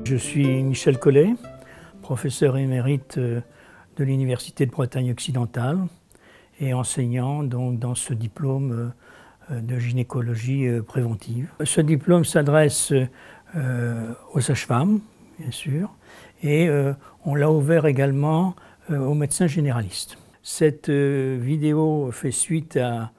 Je suis Michel Collet, professeur émérite de l'Université de Bretagne occidentale et enseignant donc dans ce diplôme de gynécologie préventive. Ce diplôme s'adresse aux sages-femmes, bien sûr, et on l'a ouvert également aux médecins généralistes. Cette vidéo fait suite à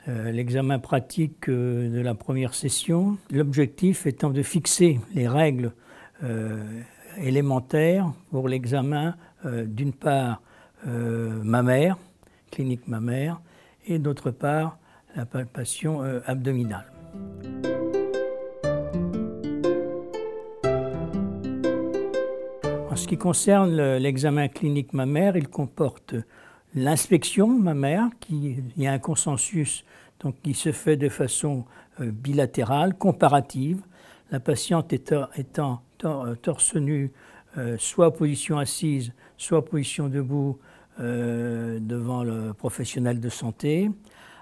l'examen pratique de la première session, l'objectif étant de fixer les règles élémentaires pour l'examen d'une part mammaire, clinique mammaire, et d'autre part la palpation abdominale. En ce qui concerne l'examen clinique mammaire, il comporte l'inspection mammaire, il y a un consensus donc, qui se fait de façon bilatérale, comparative, la patiente étant torse nu, soit en position assise, soit en position debout devant le professionnel de santé,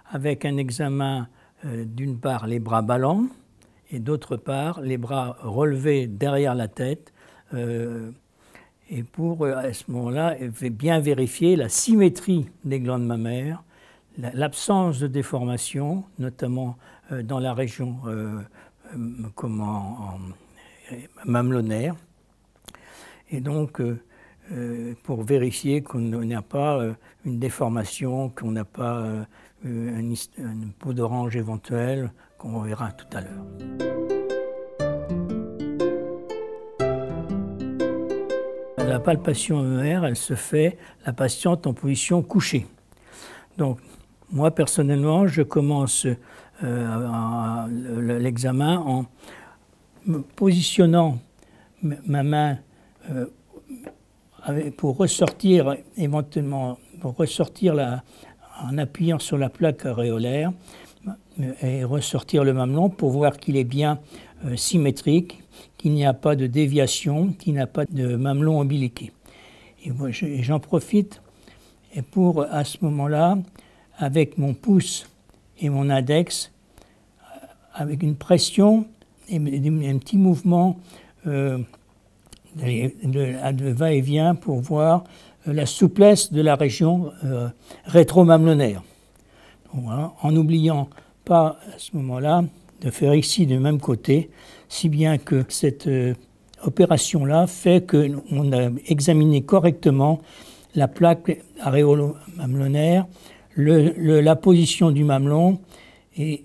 avec un examen d'une part les bras ballants et d'autre part les bras relevés derrière la tête, et pour, à ce moment-là, bien vérifier la symétrie des glandes mammaires, l'absence de déformation, notamment dans la région mamelonnaire, et donc pour vérifier qu'on n'a pas une déformation, qu'on n'a pas une peau d'orange éventuelle, qu'on verra tout à l'heure. La palpation mammaire, elle se fait, la patiente en position couchée. Donc, moi, personnellement, je commence l'examen en me positionnant ma main pour ressortir, éventuellement, en appuyant sur la plaque aréolaire et ressortir le mamelon pour voir qu'il est bien symétrique, qu'il n'y a pas de déviation, qu'il n'y a pas de mamelon ombiliqué. Et moi, j'en profite et pour, à ce moment-là, avec mon pouce et mon index, avec une pression et un petit mouvement de va-et-vient pour voir la souplesse de la région rétro-mamelonnaire. Voilà, en n'oubliant pas à ce moment-là de faire ici du même côté, si bien que cette opération-là fait qu'on a examiné correctement la plaque aréolo-mamelonnaire, la position du mamelon et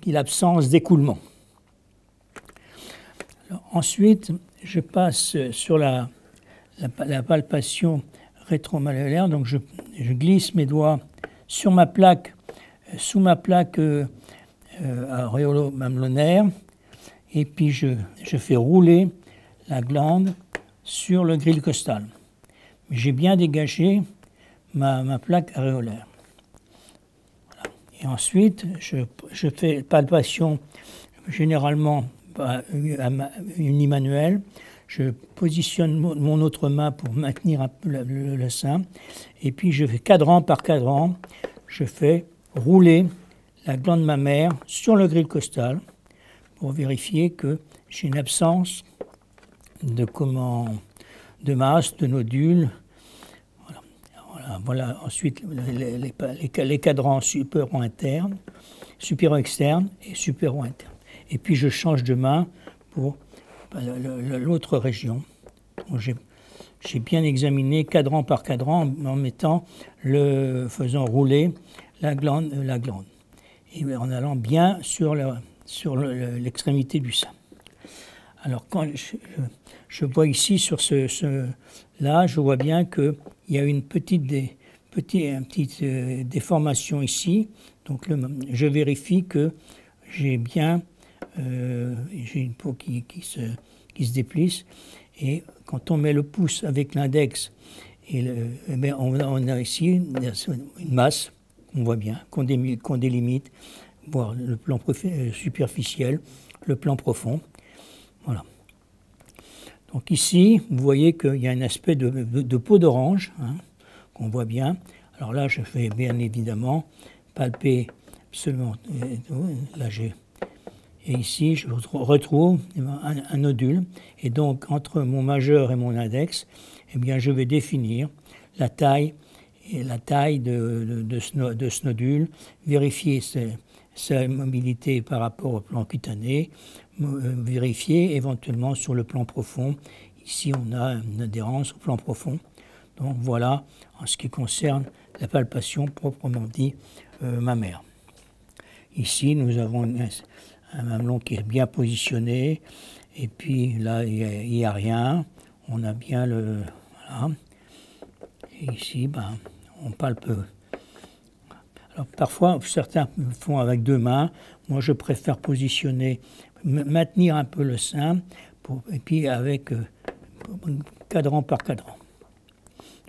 l'absence d'écoulement. Ensuite, je passe sur la palpation rétromalléolaire, donc je glisse mes doigts sur ma plaque, sous ma plaque aréolo-mamelonnaire, et puis je fais rouler la glande sur le grille costal. J'ai bien dégagé ma plaque aréolaire. Voilà. Et ensuite, je fais palpation généralement unimanuelle. Je positionne mon autre main pour maintenir un peu le sein. Et puis je fais cadran par cadran, je fais rouler la glande mammaire sur le grille costal pour vérifier que j'ai une absence de masse, de nodules. Voilà. Ensuite les cadrans supéro-externes et supéro-internes. Et puis je change de main pour l'autre région. J'ai bien examiné cadran par cadran en faisant rouler la glande et en allant bien sur l'extrémité du sein. Alors quand je vois ici sur là, je vois bien qu'il y a une petite déformation ici. Donc je vérifie que j'ai une peau qui se déplisse. Et quand on met le pouce avec l'index, on a ici une masse qu'on voit bien, qu'on délimite, voire le plan superficiel, le plan profond. Voilà. Donc ici, vous voyez qu'il y a un aspect de peau d'orange, qu'on voit bien. Alors là, je fais bien évidemment palper absolument. Là, j'ai Et ici, je retrouve un nodule. Et donc, entre mon majeur et mon index, eh bien, je vais définir la taille de ce nodule, vérifier sa mobilité par rapport au plan cutané, vérifier éventuellement sur le plan profond. Ici, on a une adhérence au plan profond. Donc voilà, en ce qui concerne la palpation proprement dit mammaire. Ici, nous avons un mamelon qui est bien positionné, et puis là, il n'y a rien. On a bien le... Voilà. Et ici, ben, on palpe. Alors, parfois, certains font avec 2 mains. Moi, je préfère positionner, maintenir un peu le sein, et puis avec cadran par cadran.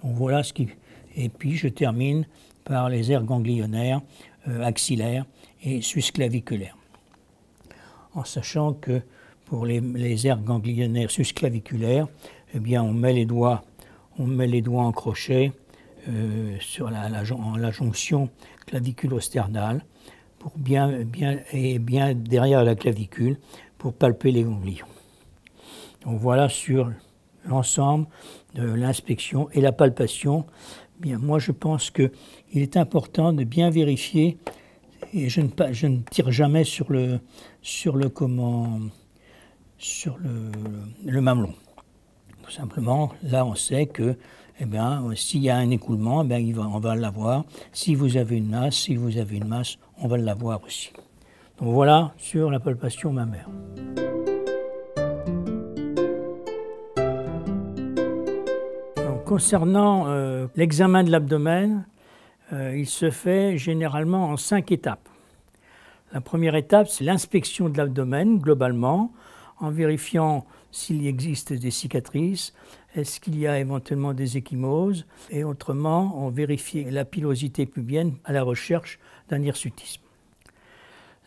Donc voilà ce qui... Et puis, je termine par les aires ganglionnaires, axillaires et susclaviculaires. En sachant que pour les aires ganglionnaires susclaviculaires, eh bien, on met les doigts en crochet sur la jonction claviculo-sternale pour bien derrière la clavicule pour palper les ganglions. Donc voilà sur l'ensemble de l'inspection et la palpation. Bien, moi je pense qu'il est important de bien vérifier, et je ne tire jamais sur le mamelon. Tout simplement, là on sait que s'il y a un écoulement, on va l'avoir. Si vous avez une masse, on va l'avoir aussi. Donc voilà sur la palpation mammaire. Donc, concernant l'examen de l'abdomen, il se fait généralement en 5 étapes. La première étape, c'est l'inspection de l'abdomen globalement, en vérifiant s'il existe des cicatrices, est-ce qu'il y a éventuellement des ecchymoses, et autrement, on vérifie la pilosité pubienne à la recherche d'un hirsutisme.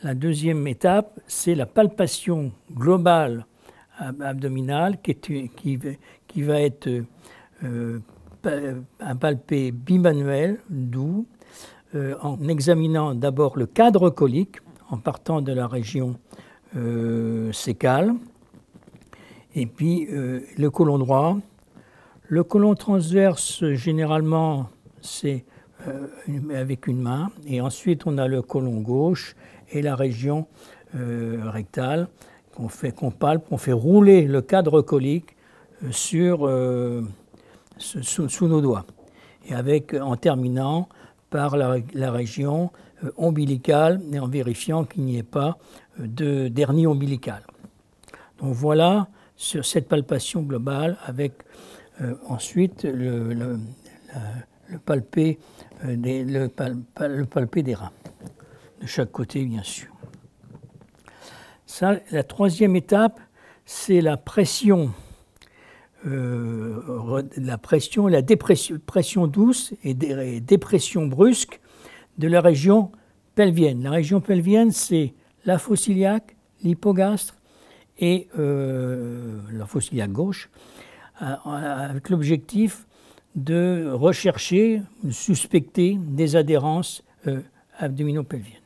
La deuxième étape, c'est la palpation globale abdominale qui va être un palpé bimanuel, doux, en examinant d'abord le cadre colique, en partant de la région cécale, et puis le côlon droit. Le côlon transverse, généralement, c'est avec une main, et ensuite on a le côlon gauche et la région rectale qu'on palpe, on fait rouler le cadre colique sous nos doigts, et en terminant par la région ombilicale et en vérifiant qu'il n'y ait pas d'hernie ombilicale. Donc voilà sur cette palpation globale avec ensuite le palpé des reins, de chaque côté bien sûr. Ça, la troisième étape, c'est la pression. La dépression douce et dépression brusque de la région pelvienne. La région pelvienne, c'est la fosse iliaque, l'hypogastre et la fosse iliaque gauche, avec l'objectif de rechercher, de suspecter des adhérences abdominopelviennes.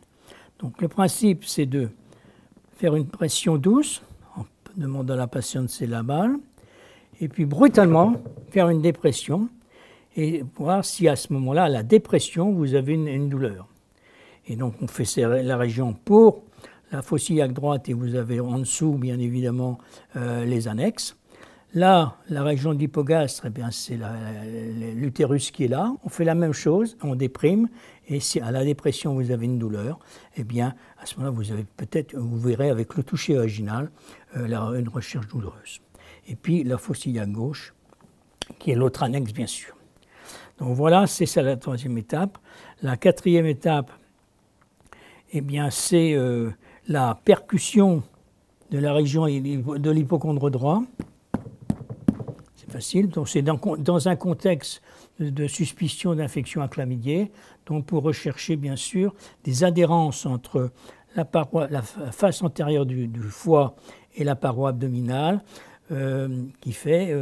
Donc le principe, c'est de faire une pression douce, en demandant à la patiente c'est la balle, et puis brutalement faire une dépression et voir si à ce moment-là, à la dépression, vous avez une douleur. Et donc on fait la région pour la fosse iliaque droite et vous avez en dessous, bien évidemment, les annexes. Là, la région de l'hypogastre, c'est l'utérus qui est là. On fait la même chose, on déprime, et si à la dépression vous avez une douleur, eh bien à ce moment-là, vous verrez avec le toucher vaginal une recherche douloureuse. Et puis la fosse iliaque gauche, qui est l'autre annexe, bien sûr. Donc voilà, c'est ça la troisième étape. La quatrième étape, eh bien, c'est la percussion de la région de l'hypochondre droit. C'est facile, donc c'est dans un contexte de suspicion d'infection à chlamydier, donc pour rechercher bien sûr des adhérences entre la face antérieure du foie et la paroi abdominale, qui fait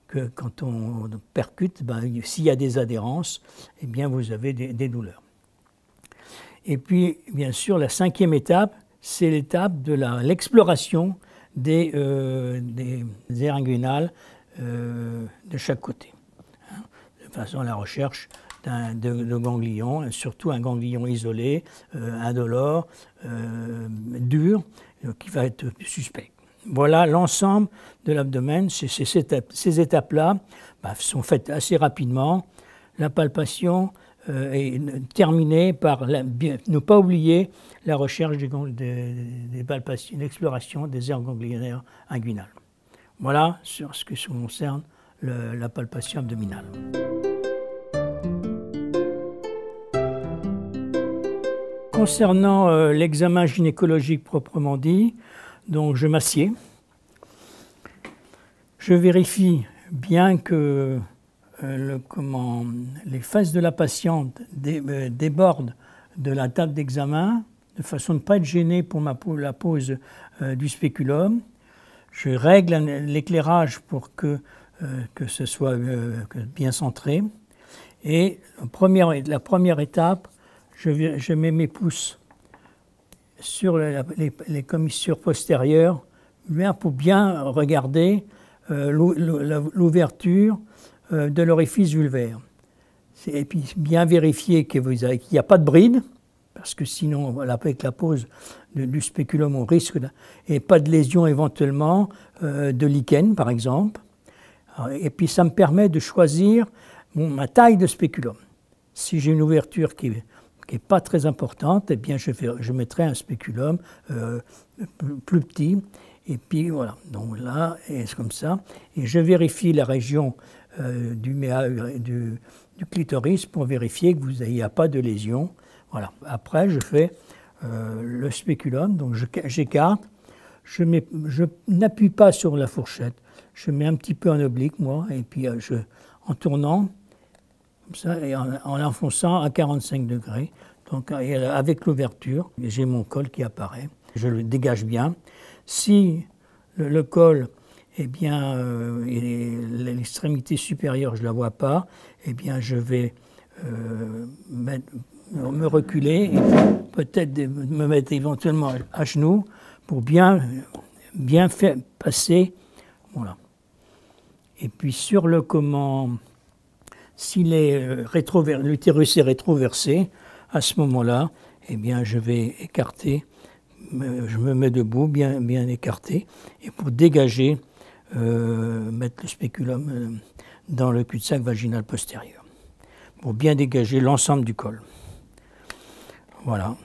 que quand on percute, s'il y a des adhérences, eh bien vous avez des douleurs. Et puis, bien sûr, la cinquième étape, c'est l'étape de l'exploration des aires inguinales de chaque côté, hein, de façon à la recherche de ganglions, surtout un ganglion isolé, indolore, dur, qui va être suspect. Voilà l'ensemble de l'abdomen. Ces étapes-là sont faites assez rapidement. La palpation est terminée par ne pas oublier la recherche des palpations, l'exploration des aires ganglionnaires inguinales. Voilà sur ce qui concerne la palpation abdominale. Concernant l'examen gynécologique proprement dit, donc je m'assieds. Je vérifie bien que les fesses de la patiente débordent de la table d'examen, de façon à ne pas être gênée pour la pose du spéculum. Je règle l'éclairage pour que ce soit bien centré. Et la première étape, je mets mes pouces sur les commissures postérieures pour bien regarder l'ouverture de l'orifice vulvaire. Et puis bien vérifier qu'il n'y a pas de bride, parce que sinon, avec la pose du spéculum, on risque et pas de lésion éventuellement de lichen, par exemple. Et puis ça me permet de choisir ma taille de spéculum. Si j'ai une ouverture qui n'est pas très importante, eh bien je mettrai un spéculum plus petit. Et puis voilà, donc là, c'est comme ça. Et je vérifie la région du clitoris pour vérifier qu'il n'y a pas de lésion. Voilà. Après, je fais le spéculum, donc j'écarte. Je n'appuie pas sur la fourchette. Je mets un petit peu en oblique, moi, et puis en tournant, comme ça, et en l'enfonçant à 45 degrés. Donc avec l'ouverture, j'ai mon col qui apparaît. Je le dégage bien. Si le col, eh bien, l'extrémité supérieure, je ne la vois pas, eh bien, je vais me reculer et peut-être me mettre éventuellement à genoux pour bien faire passer. Voilà. Et puis sur si l'utérus est rétroversé, à ce moment-là, eh bien, je vais écarter. Je me mets debout, bien écarté, et pour dégager, mettre le spéculum dans le cul-de-sac vaginal postérieur, pour bien dégager l'ensemble du col. Voilà.